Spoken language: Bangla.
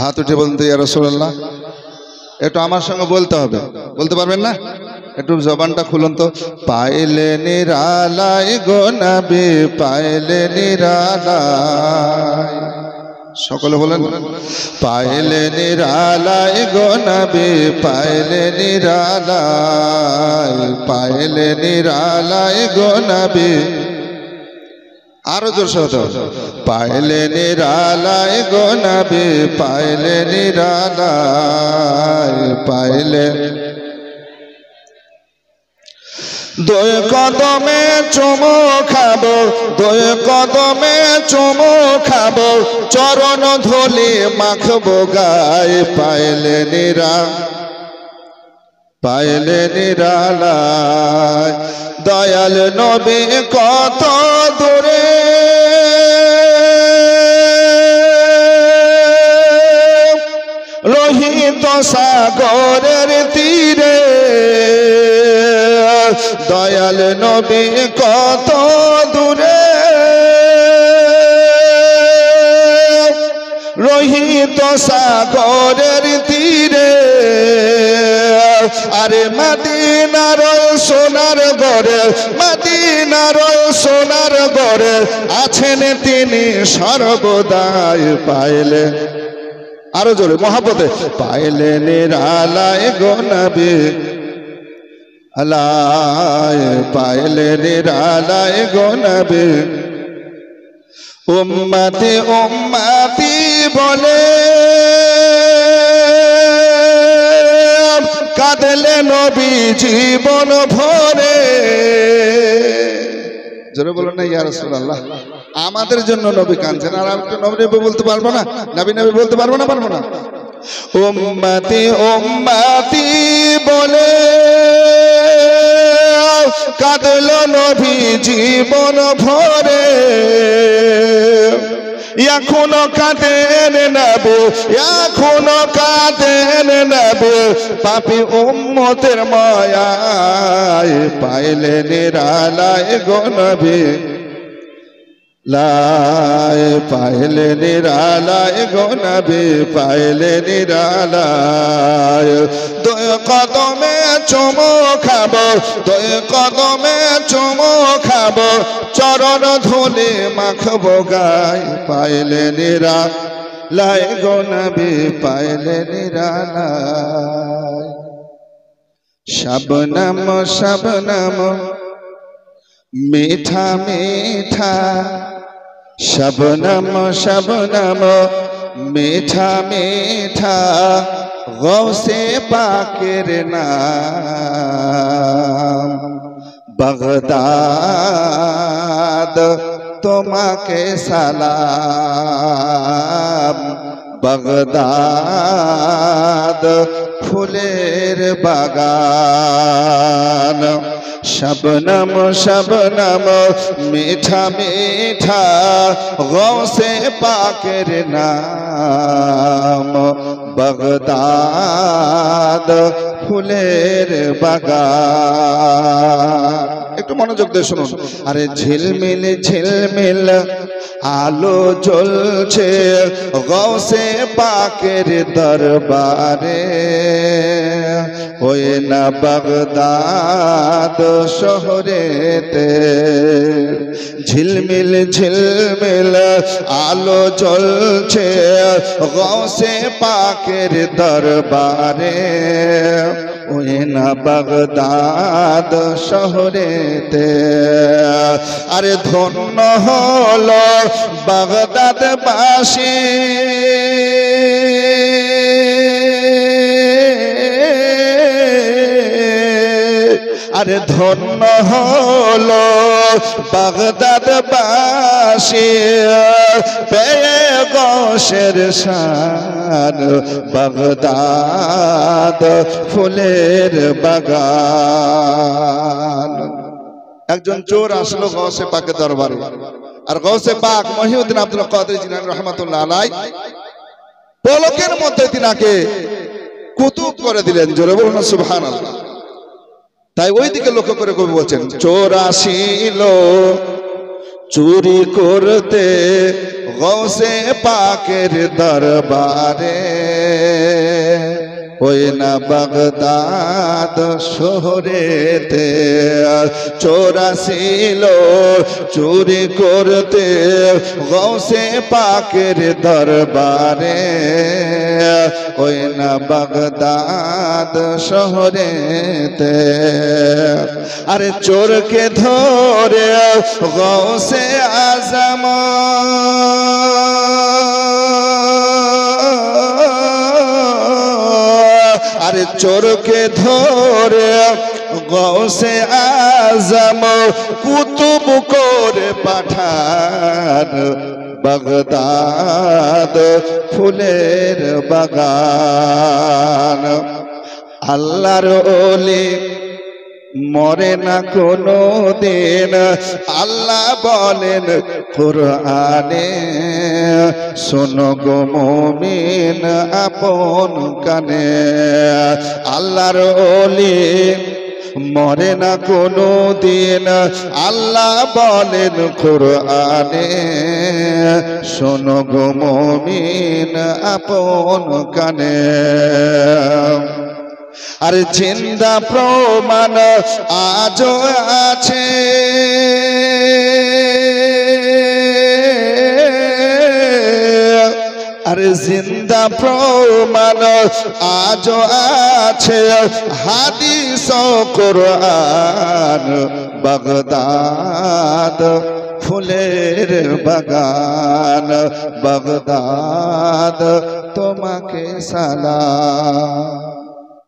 হাত উঠে বলুন তো ইয়া রাসূলুল্লাহ। একটু আমার সঙ্গে বলতে হবে, বলতে পারবেন না? একটু জবানটা খুলুন তো। পাইলে নিরালায় গো নবী, পাইলে নিরালায়। সকলে বলেন, পাইলে নিরালায় গো নবী, পাইলে নিরালায়, পাইলে নিরালায় গো নবী। আরো জোর সাথে, পাইলে নিরালায় গো নবী, পাইলে নিরালায়, পাইলে। দুই কদমে চুমু খাবো, দুই কদমে চুমু খাবো, চরণ ধুলি মাখবো গায়ে, পাইলে নিরা, পাইলে নিরালায়। দয়াল নবী কত দূরে, লোহিত সাগরের তীরে, দয়াল নবী কত দূরে, লোহিত সাগরের তীরে। আরে মদিনার সোনার ঘরে, মদিনার সোনার ঘরে আছেন তিনি সর্বদাই, পাইলে। আরো জোরে মহাপতে, পাইলে নিরালায় গো নবী, আলায়, পাইলে নিরালায় গো নবী। উম্মতি উম্মতি বলে কাঁদলে নবী জীবন ভরে। জোরে বলুন না ইয়া রাসূলুল্লাহ। আমাদের জন্য নবী কাঁদছেন, আর আমি তো নবী বলতে পারবো না, নবী নবী বলতে পারবো না, পারবো না। উম্মতি উম্মতি বলে কাঁদলো নবী জীবন ভরে। এখনো কাঁদেন নবী, এখনো কাঁদেন নবী, পাপী উম্মতের মায়ায়, পাইলে নিরালায় গো নবী, লাই, পাইলে নিরালায় গো নবী, পাইলে নিরালায়। দুই কদমে চুমু খাবো, দুই কদমে চুমু খাবো, চরণ ধুলি মাখবো গায়ে, পাইলে নিরালায় গো নবী, পাইলে নিরালায়। শবনম শবনম मीठा मीठा, शबनम शबनम मीठा मीठा, गौसे पाकेर नाम, बगदाद তোমাকে সালাম, बगदाद ফুলের বাগান। शबनम शबनम मीठा मीठा, गौसे पाकेर नाम, बगदाद ফুলের বাগান। একটু মনোযোগ দিয়ে শুনুন। আরে ঝিলমিল ঝিলমিল আলো জ্বলছে গৌসে পাকের দরবারে, ওই না বাগদাদ শহরেতে। ঝিলমিল ঝিলমিল আলো জ্বলছে গৌসে পাকের দরবারে, ওই না বাগদাদ শহরেতে। আরে ধন্য হলো বাগদাদবাসী, আরে ধন্য হলো বাগদাদবাসী, পেয়ে গৌসের শান, বাগদাদ ফুলের বাগান। একজন চোর আসলো গৌসে পাকের দরবারে, আর গৌসে পাক মহিউদ্দিন আব্দুল কাদের জিলানী রাহমাতুল্লাহ আলাইহি পলকের মধ্যে তিনাকে কুতুব করে দিলেন। জোরে বলুন না সুবহানাল্লাহ। তাই ওই দিকে লক্ষ্য করে কবি বলছেন, চোর আসিল চুরি করতে গৌসে পাকের দরবারে, ওই না বাগদাদ শহরেতে চোর আসিল চুরি করতে গৌসে পাকের দরবারে, ওই না বাগদাদ শহরেতে। আরে চোরকে ধরে গৌসে আজম আরে চোরকে ধরে গৌসে আজম কুতুব করে পাঠান বাগদাদ ফুলের বাগান। আল্লাহর ওলি মরে না কোনো দিন, আল্লাহ বলেন কুরআনে, শোনো গো মুমিন আপন কানে। আল্লাহর ওলি মরে না কোনো দিন, আল্লাহ বলেন কুরআনে, শোনো গো মুমিন আপন কানে। আর জিন্দা প্রমাণ আজও আছে, আর জিন্দা প্রমাণ আজও আছে, হাদিস ও কুরআন বাগদাদ ফুলের বাগান। বাগদাদ তোমাকে সালাম।